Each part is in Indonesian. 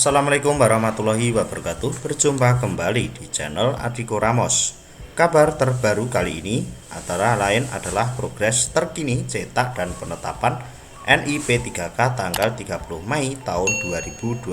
Assalamualaikum warahmatullahi wabarakatuh. Berjumpa kembali di channel Adiko Ramos. Kabar terbaru kali ini antara lain adalah progres terkini cetak dan penetapan NIP 3K tanggal 30 Mei tahun 2022.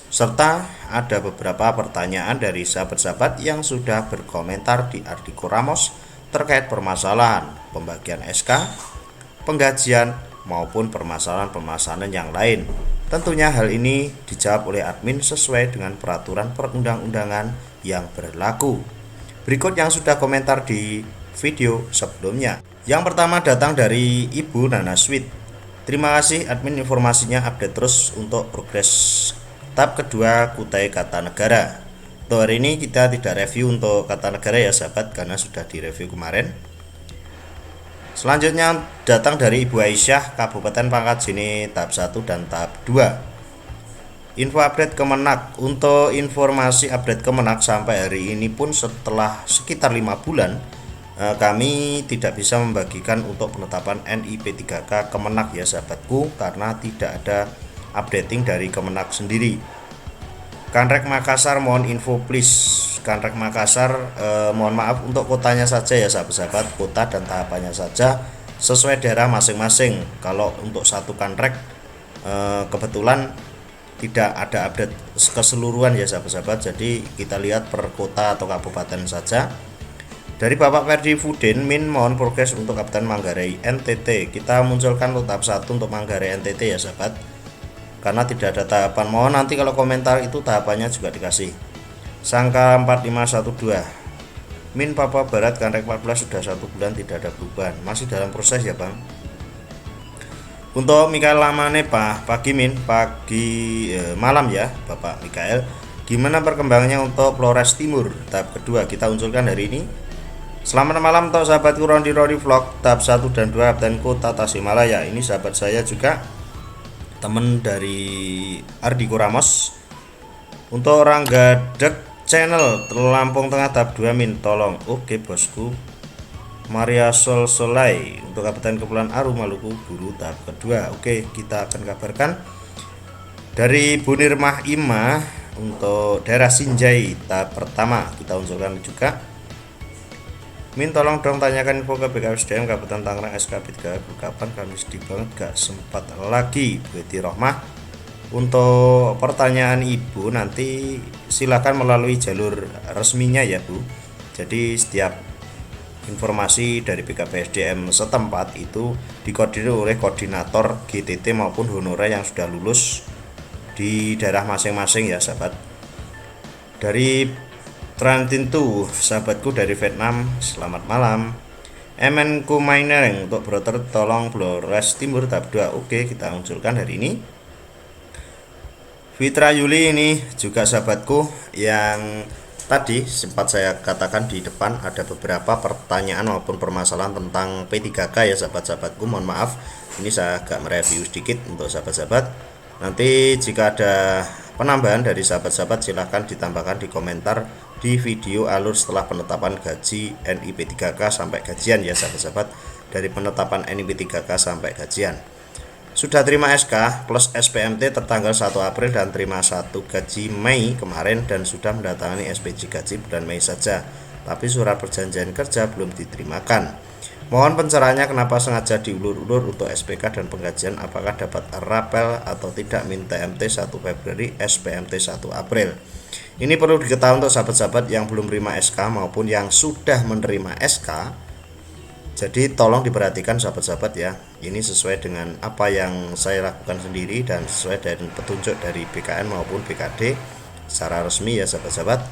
Serta ada beberapa pertanyaan dari sahabat-sahabat yang sudah berkomentar di Adiko Ramos terkait permasalahan pembagian SK, penggajian maupun permasalahan-permasalahan yang lain. Tentunya hal ini dijawab oleh admin sesuai dengan peraturan perundang-undangan yang berlaku. Berikut yang sudah komentar di video sebelumnya. Yang pertama datang dari Ibu Nana Sweet. Terima kasih admin, informasinya update terus untuk progres tahap kedua Kutai Kartanegara. Untuk hari ini kita tidak review untuk Kartanegara ya sahabat, karena sudah direview kemarin. Selanjutnya datang dari Ibu Aisyah, Kabupaten Pangkat Jene tahap 1 dan tahap 2. Info update Kemenak. Untuk informasi update Kemenak sampai hari ini pun setelah sekitar 5 bulan kami tidak bisa membagikan untuk penetapan NIP 3K Kemenak ya sahabatku, karena tidak ada updating dari Kemenak sendiri. Kanrek Makassar mohon info please. Kanrek Makassar mohon maaf untuk kotanya saja ya sahabat-sahabat, kota dan tahapannya saja sesuai daerah masing-masing. Kalau untuk satu kanrek kebetulan tidak ada update keseluruhan ya sahabat-sahabat, jadi kita lihat per kota atau kabupaten saja. Dari Bapak Ferdi Fudin, Min mohon progres untuk Kabupaten Manggarai NTT. Kita munculkan untuk tahap 1 untuk Manggarai NTT ya sahabat, karena tidak ada tahapan. Mohon nanti kalau komentar itu tahapannya juga dikasih. Sangka 4512 Min Papua Barat Kanrek 14 sudah 1 bulan tidak ada perubahan, masih dalam proses ya bang. Untuk Mikael Lamane pagi Min, malam ya Bapak Mikael. Gimana perkembangannya untuk Flores Timur tahap kedua, kita unculkan hari ini. Selamat malam untuk sahabatku Rondi Vlog tahap 1 dan 2 dan Kota Tasikmalaya. Ini sahabat saya juga, teman dari Ardiko Ramos. Untuk Rangga Dek Channel Lampung Tengah tahap 2 Min, tolong. Oke bosku. Maria Solai untuk Kabupaten Kepulauan Aru Maluku Guru tahap kedua. Oke, kita akan kabarkan. Dari Bu Nirmah Ima untuk daerah Sinjai tahap pertama kita unsurkan juga. Min tolong dong tanyakan info ke BKSDM Kabupaten Tangerang SKB 3 kapan, kami sedih banget gak sempat lagi. Beti Rohmah. Untuk pertanyaan Ibu nanti silakan melalui jalur resminya ya Bu. Jadi setiap informasi dari BKPSDM setempat itu dikoordinir oleh koordinator GTT maupun honorer yang sudah lulus di daerah masing-masing ya sahabat. Dari Trantintu sahabatku dari Vietnam, selamat malam. MN Kumainering untuk brother tolong Flores Timur tahap 2. Oke, kita munculkan hari ini. Fitra Yuli ini juga sahabatku yang tadi sempat saya katakan di depan ada beberapa pertanyaan maupun permasalahan tentang P3K ya sahabat-sahabatku. Mohon maaf, ini saya agak mereview sedikit untuk sahabat-sahabat. Nanti jika ada penambahan dari sahabat-sahabat silahkan ditambahkan di komentar di video alur setelah penetapan gaji NIP 3K sampai gajian ya sahabat-sahabat. Dari penetapan NIP 3K sampai gajian sudah terima SK plus SPMT tertanggal 1 April dan terima 1 gaji Mei kemarin, dan sudah mendatangani SPJ gaji bulan Mei saja, tapi surat perjanjian kerja belum diterimakan. Mohon pencerahannya kenapa sengaja diulur-ulur untuk SPK dan penggajian, apakah dapat rapel atau tidak. Min TMT 1 Februari SPMT 1 April. Ini perlu diketahui untuk sahabat-sahabat yang belum menerima SK maupun yang sudah menerima SK. Jadi tolong diperhatikan sahabat-sahabat ya. Ini sesuai dengan apa yang saya lakukan sendiri dan sesuai dengan petunjuk dari BKN maupun BKD secara resmi ya sahabat-sahabat.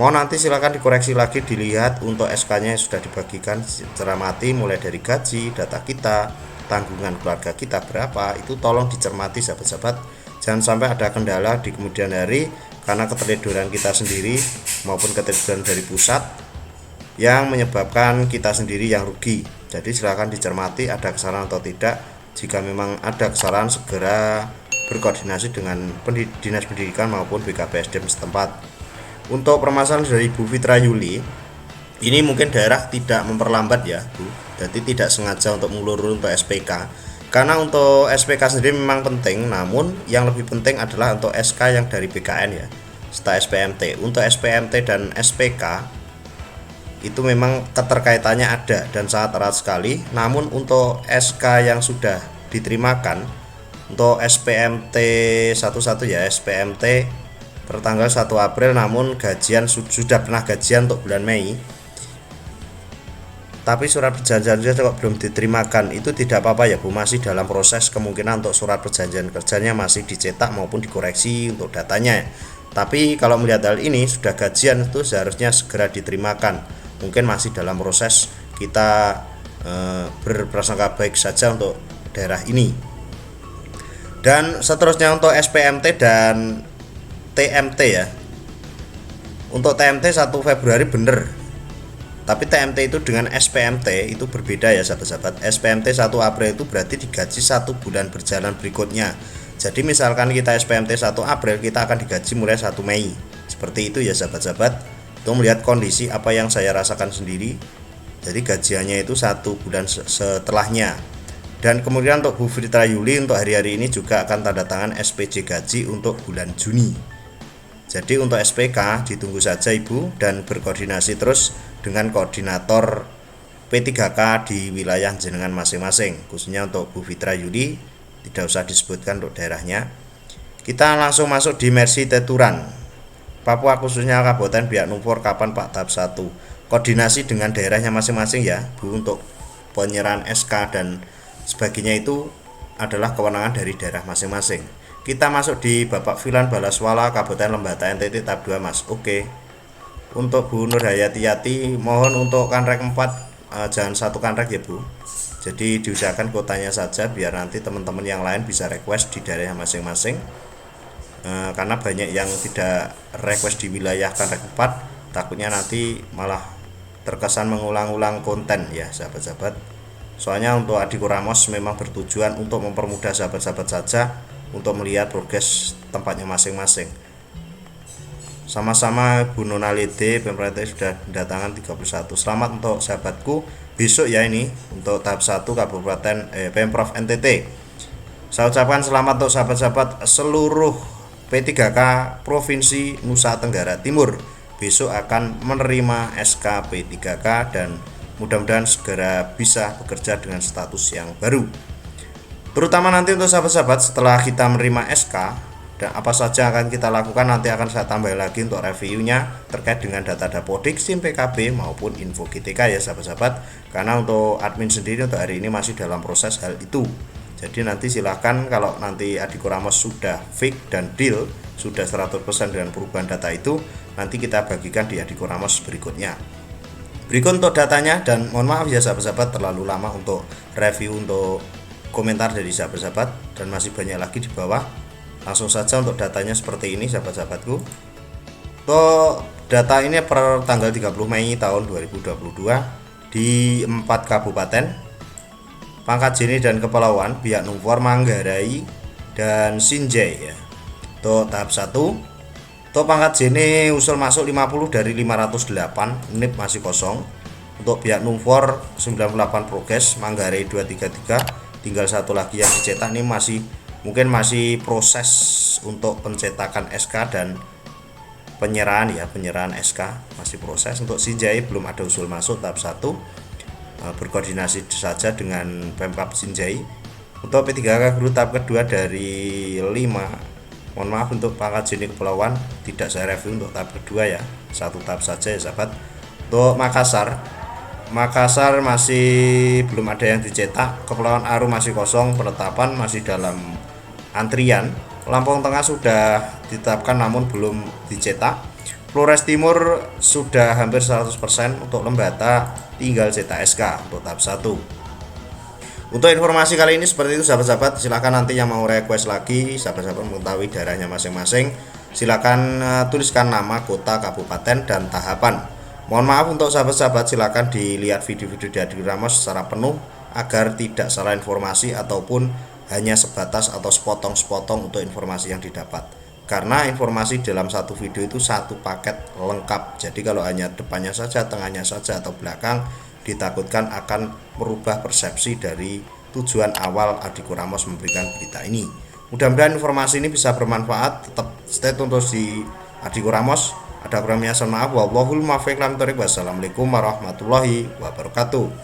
Mohon nanti silakan dikoreksi lagi, dilihat untuk SK-nya yang sudah dibagikan cermati mulai dari gaji, data kita, tanggungan keluarga kita berapa, itu tolong dicermati sahabat-sahabat. Jangan sampai ada kendala di kemudian hari karena keteledoran kita sendiri maupun keteledoran dari pusat yang menyebabkan kita sendiri yang rugi. Jadi silakan dicermati ada kesalahan atau tidak. Jika memang ada kesalahan segera berkoordinasi dengan Dinas Pendidikan maupun BKPSDM setempat. Untuk permasalahan dari Bu Fitra Yuli, ini mungkin daerah tidak memperlambat ya Bu, jadi tidak sengaja untuk mengulur untuk SPK. Karena untuk SPK sendiri memang penting, namun yang lebih penting adalah untuk SK yang dari BKN ya, serta SPMT. Untuk SPMT dan SPK itu memang keterkaitannya ada dan sangat erat sekali. Namun untuk SK yang sudah diterimakan, untuk SPMT 11 ya, SPMT tertanggal 1 April, namun gajian sudah pernah gajian untuk bulan Mei, tapi surat perjanjiannya kok belum diterimakan, itu tidak apa-apa ya Bu, masih dalam proses, kemungkinan untuk surat perjanjian kerjanya masih dicetak maupun dikoreksi untuk datanya. Tapi kalau melihat hal ini sudah gajian, itu seharusnya segera diterimakan. Mungkin masih dalam proses, kita berprasangka baik saja untuk daerah ini. Dan seterusnya untuk SPMT dan TMT ya. Untuk TMT 1 Februari bener, tapi TMT itu dengan SPMT itu berbeda ya sahabat-sahabat. SPMT 1 April itu berarti digaji 1 bulan berjalan berikutnya. Jadi misalkan kita SPMT 1 April, kita akan digaji mulai 1 Mei. Seperti itu ya sahabat-sahabat. Itu melihat kondisi apa yang saya rasakan sendiri. Jadi gajiannya itu 1 bulan setelahnya. Dan kemudian untuk Bu Fitra Yuli untuk hari-hari ini juga akan tanda tangan SPJ gaji untuk bulan Juni. Jadi untuk SPK ditunggu saja Ibu, dan berkoordinasi terus dengan koordinator P3K di wilayah jenengan masing-masing. Khususnya untuk Bu Fitra Yuli tidak usah disebutkan untuk daerahnya. Kita langsung masuk di Mercy Teturan, Papua, khususnya Kabupaten Biak Numfor. Kapan Pak tahap 1? Koordinasi dengan daerahnya masing-masing ya Bu. Untuk penyerahan SK dan sebagainya itu adalah kewenangan dari daerah masing-masing. Kita masuk di Bapak Filan Balaswala, Kabupaten Lembata NTT tahap 2 Mas. Oke. Untuk Bu Nur Hayati, mohon untuk kanrek 4 jangan 1 kanrek ya Bu. Jadi diusahakan kotanya saja biar nanti teman-teman yang lain bisa request di daerah masing-masing. Karena banyak yang tidak request di wilayah kanrek 4, takutnya nanti malah terkesan mengulang-ulang konten ya sahabat-sahabat. Soalnya untuk Adiko Ramos memang bertujuan untuk mempermudah sahabat-sahabat saja untuk melihat progres tempatnya masing-masing. Sama-sama Bu Nona Lede, pemerintah sudah mendatangkan 31. Selamat untuk sahabatku besok ya, ini untuk tahap 1 Kabupaten Pemprov NTT. Saya ucapkan selamat untuk sahabat-sahabat seluruh P3K Provinsi Nusa Tenggara Timur. Besok akan menerima SK P3K dan mudah-mudahan segera bisa bekerja dengan status yang baru. Terutama nanti untuk sahabat-sahabat setelah kita menerima SK dan apa saja akan kita lakukan, nanti akan saya tambah lagi untuk reviewnya terkait dengan data Dapodik, SIM PKB maupun info GTK ya sahabat-sahabat. Karena untuk admin sendiri untuk hari ini masih dalam proses hal itu. Jadi nanti silahkan kalau nanti Adiko Ramos sudah fix dan deal, sudah 100% dengan perubahan data itu, nanti kita bagikan di Adiko Ramos berikutnya. Berikut untuk datanya, dan mohon maaf ya sahabat-sahabat terlalu lama untuk review untuk komentar dari sahabat-sahabat, dan masih banyak lagi di bawah. Langsung saja untuk datanya seperti ini sahabat-sahabatku. Untuk data ini per tanggal 30 Mei tahun 2022 di 4 kabupaten, Pangkat Jeni dan Kepulauan, Biak Numfor, Manggarai, dan Sinjai ya. Untuk tahap 1, untuk Pangkat Jeni usul masuk 50 dari 508, NIP masih kosong. Untuk Biak Numfor 98 progres, Manggarai 233, tinggal 1 lagi yang dicetak. Ini mungkin masih proses untuk pencetakan SK dan penyerahan ya, penyerahan SK masih proses. Untuk Sinjai belum ada usul masuk tahap 1, berkoordinasi saja dengan Pemkab Sinjai. Untuk P3K Guru tahap kedua dari 5, mohon maaf untuk Pangkat Jeni Kepulauan tidak saya review untuk tahap kedua ya, 1 tahap saja ya sahabat. Untuk Makassar masih belum ada yang dicetak. Kepulauan Aru masih kosong, penetapan masih dalam antrian. Lampung Tengah sudah ditetapkan namun belum dicetak. Flores Timur sudah hampir 100%. Untuk Lembata tinggal cetak SK untuk tahap 1. Untuk informasi kali ini seperti itu sahabat-sahabat. Silahkan nanti yang mau request lagi, sahabat-sahabat mengetahui daerahnya masing-masing, silahkan tuliskan nama, kota, kabupaten, dan tahapan. Mohon maaf untuk sahabat-sahabat, silahkan dilihat video-video di Adiko Ramos secara penuh agar tidak salah informasi ataupun hanya sebatas atau sepotong-sepotong untuk informasi yang didapat. Karena informasi dalam satu video itu satu paket lengkap. Jadi kalau hanya depannya saja, tengahnya saja, atau belakang, ditakutkan akan merubah persepsi dari tujuan awal Adiko Ramos memberikan berita ini. Mudah-mudahan informasi ini bisa bermanfaat. Tetap stay tune terus di Adiko Ramos. Ada kurangnya, mohon maaf. Wallahul muwaffiq. Wassalamualaikum warahmatullahi wabarakatuh.